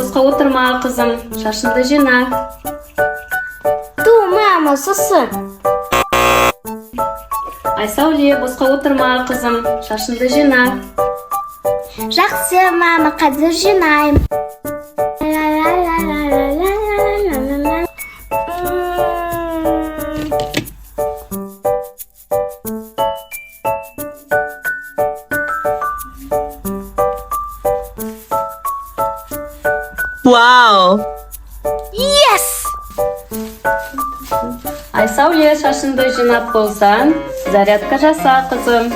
bosqa oturma kızım. Şaşındı jina. Dur mama susun. Aysauliye bosqa oturma kızım. Şaşındı jina. Жақсы мама қазір жинаймын. Wow! Yes! Aysauliye şaşındı jinap bolsan. Зарядка жаса kızım.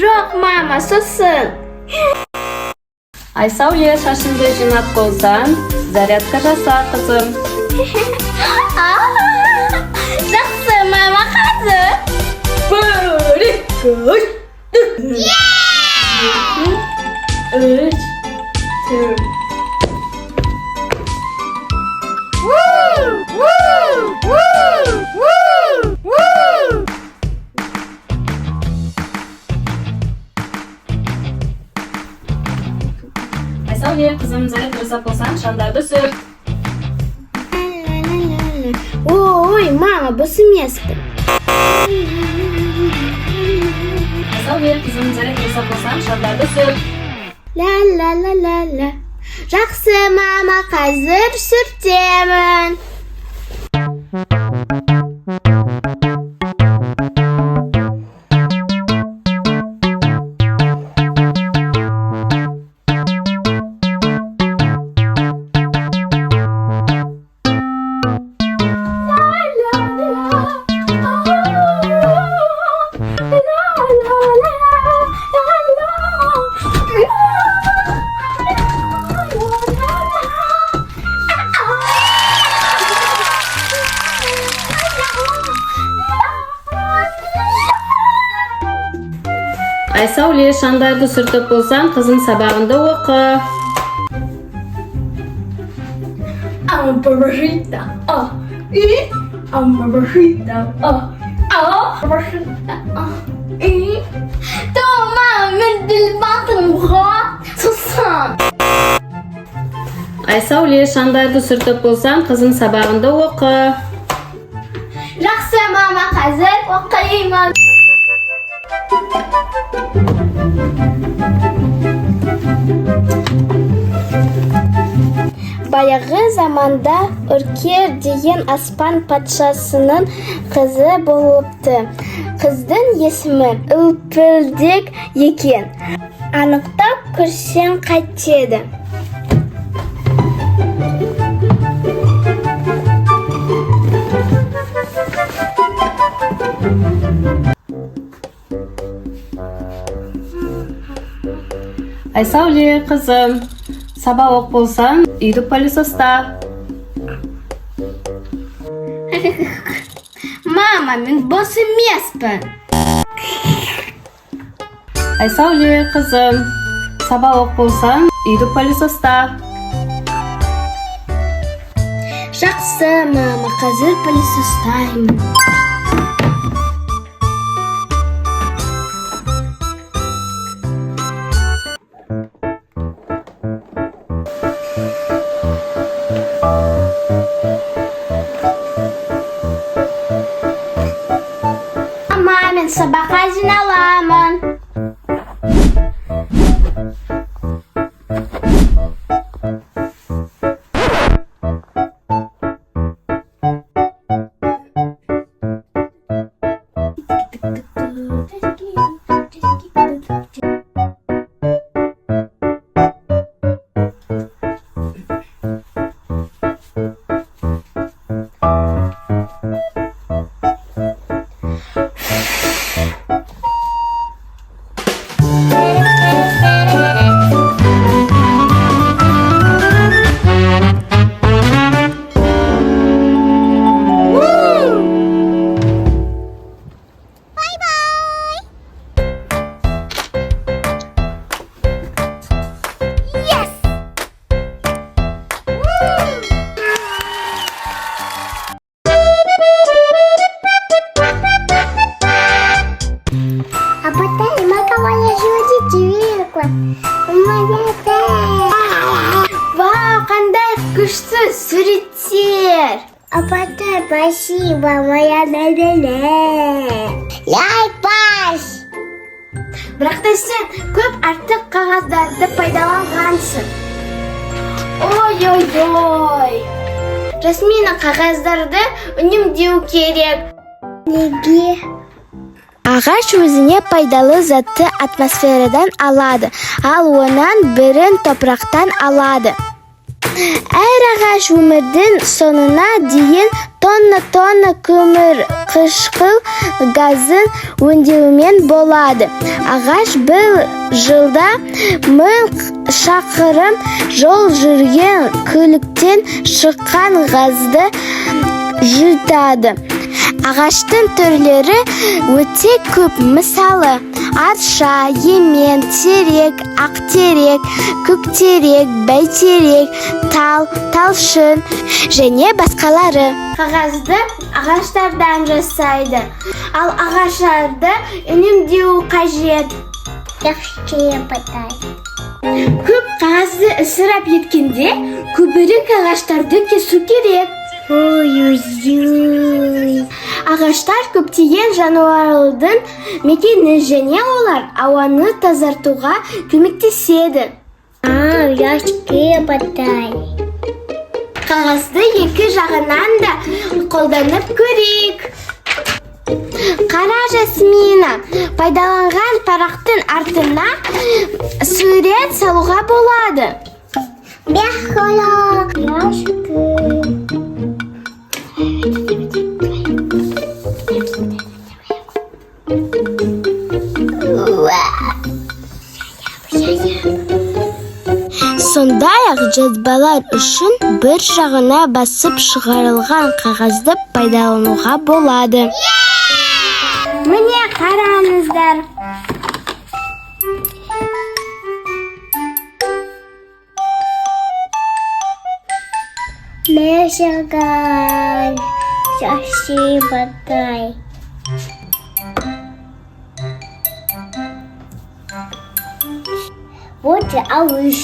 Жоқ мама susun. Aysauliye şaşındı jinap bolsan. Зарядка жаса kızım. Жақсы мама қазір. Üç. Two. Aysauliye kızım zarek rıza bolsan şandarda sür. Ой, мама, бос емеспін. Aysauliye kızım zarek rıza bolsan şandarda sür. Ла-ла-ла-ла-ла. Жақсы мама қазір сүртемін. Aysauliye şandarda sürtüp bolsan kızın sabahında oku. Амбаржита, и амбаржита, амбаржита, и. Tamam, ben dil batım ha. Susun. Aysauliye şandarda sürtüp bolsan kızın sabahında oku. Жақсы мама қазір оқимын. Баяғы заманда Үркер деген аспан патшасының қызы болыпты. Қыздың есімі Үлпілдек екен. Анықтап көрсең қайтеді. Aysauliye kızım sabah ok bolsan үйді пылесоста. Мама, мен бос емеспін. Aysauliye kızım sabah ok bolsan үйді пылесоста. Жақсы мама, қазір пылесостаймын. Мен сабаққа жиналамын. Вау, қандай күшті суреттер! Апатай, спасибо, моя дәлеле. Лайпаш! Бірақ та сен көп артық қағаздарды пайдаланғансың. Ой-ой-ой! Жасмина, қағаздарды үнемдеу керек. Неге? Ағаш өзіне пайдалы затты атмосферадан алады, ал онан бірін топырақтан алады. Әр ағаш өмірдің сонына дейін тонна көмір қышқыл газын өңдеумен болады. Ағаш бір жылда 1000 шақырым жол жүрген көліктен шыққан газды жұтады. Ағаштың түрлері өте көп. Мысалы, арша, емен, терек, ақтерек, көктерек, бәйтерек, тал, талшын және басқалары. Қағазды ағаштардан жасайды, ал ағаштарды үнемдеу қажет. Көп қағазды ысырап еткенде көбірек ағаштарды кесу керек. Ағаштар көптеген жануарлардың мекені және олар ауаны тазартуға көмектеседі. Қағазды екі жағынан да қолданып көрейік. Қара, Жасмина, пайдаланған парақтың артына сурет салуға болады. Сондай-ақ жазбалар үшін бір жағына басып шығарылған қағазды пайдалануға болады. Міне қараңыздар. Мешаган, спасибо, дай. Вот и алыш.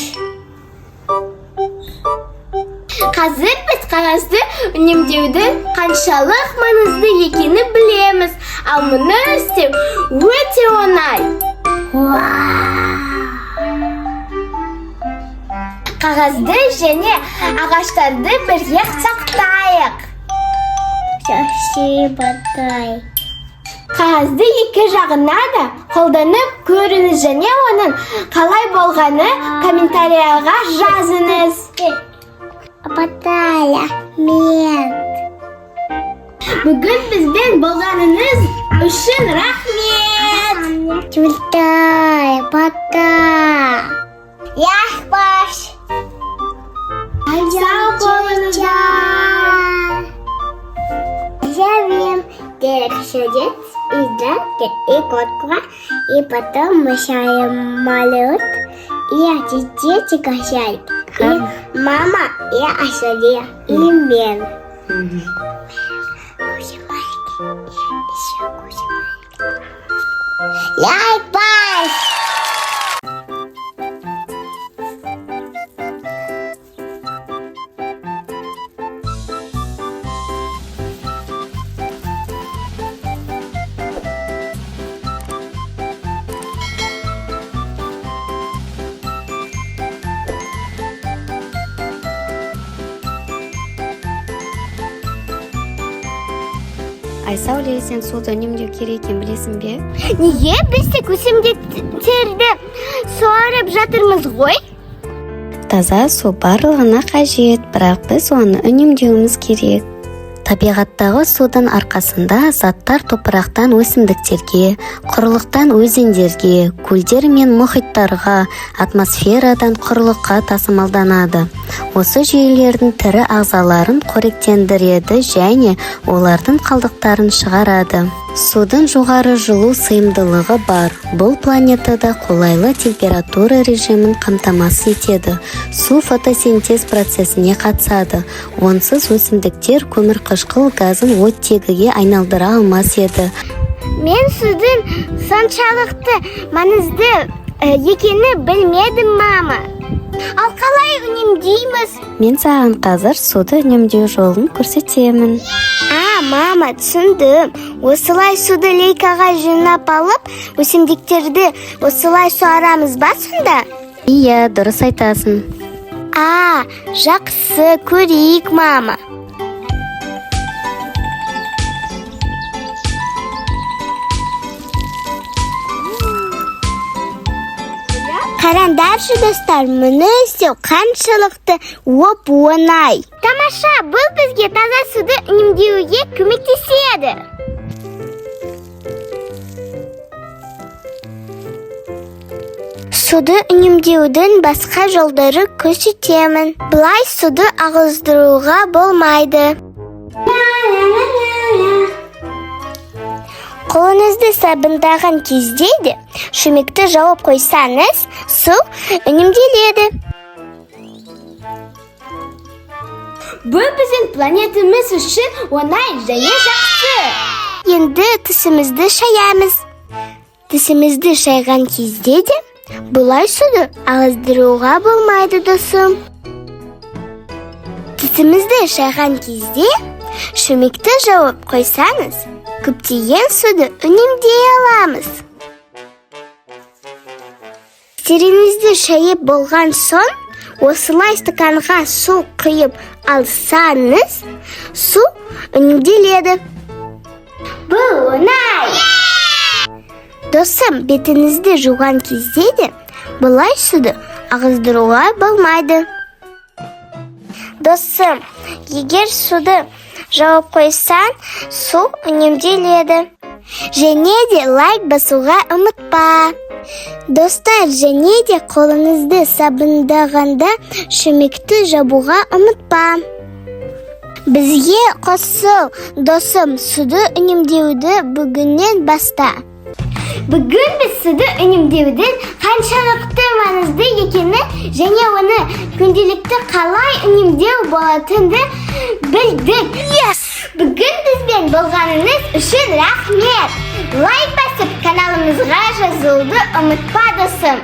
Қазір біз қағазды үнемдеудің қаншалық маңызды екенін білеміз, ал мұны істеу өте оңай. Қағазды және ағаштарды бірге сақтайық. Қағазды екі жағына да қолданып көріңіз және оның қалай болғаны комментарияға жазыңыз. Апатая, мен. Бүгін бізбен болғаныңыз үшін рахмет. Чултай, пата. Яхбаш. Сау болыңыздар. Живем, дерек изданки и котка, и потом мешаем малют, и дети качают. И мама, и Асалия, и мен. Лайк-пас! Айсауле, сен суды үнемдеу керек екенін білесің бе? Неге біз тек өсімдіктерді суарып жатырмыз ғой? Таза су барлығына қажет, бірақ біз оны үнемдеуіміз керек. Табиғаттағы судың арқасында заттар топырақтан өсімдіктерге, құрлықтан өзендерге, көлдер мен мұхиттарға, атмосферадан құрлыққа тасымалданады. Осы жүйелердің тірі ағзаларын қоректендіреді және олардың қалдықтарын шығарады. Судың жоғары жылу сыйымдылығы бар. Бұл планетада қолайлы температура режимін қамтамасыз етеді. Су фотосинтез процесіне қатысады. Онсыз өсімдіктер көмірқышқыл газын оттегіге айналдыра алмас еді. Мен судың соншалықты маңызды екені білмедім, мама. Ал қалай үнемдейміз? Мен саған қазір суды үнемдеу жолын көрсетемін. Мама, түсіндім. Осылай суды лейкаға жинап алып, өсімдіктерді осылай суарамыз ба сонда? Иә, дұрыс айтасың. Жақсы, көрейік, мама. Қараңдаршы, достар, мұны істеу қаншалықты оп-оңай. Тамаша, бұл бізге таза суды үнемдеуге көмектеседі. Суды үнемдеудің басқа жолдары көрсетемін. Бұлай суды ағыздыруға болмайды. Қолыңызды сабындаған кезде де шүмекті жауып қойсаңыз, су үнемделеді. Бұл біздің планетамыз үшін оңай және жақсы. Енді тісімізді шаямыз. Тісімізді шайған кезде де бұлай суды ағыздыруға болмайды, досым. Тісімізді шайған кезде шүмекті жауып қойсаңыз, көптеген суды үнемдей аламыз. Теріңізді шайып болған соң, осылай стаканға су құйып алсаңыз, су үнемделеді. Бұл оңай! Досым, бетіңізді жуған кезде де бұлай суды ағыздыруға болмайды. Досым, егер суды жауып қойсан, су үнемделеді. Және де лайк басуға ұмытпа. Достар, және де қолыңызды сабындағанда шүмекті жабуға ұмытпа. Бізге қосыл, досым, суды үнемдеуді бүгіннен баста. Бүгін біз суды үнемдеудің қаншалықты маңызды екені және оны күнделікті қалай үнемдеу болатынды білдік. Бүгін бізбен болғаныңыз үшін рахмет. Лайк басып, каналымызға жазылуды ұмытпа, досым.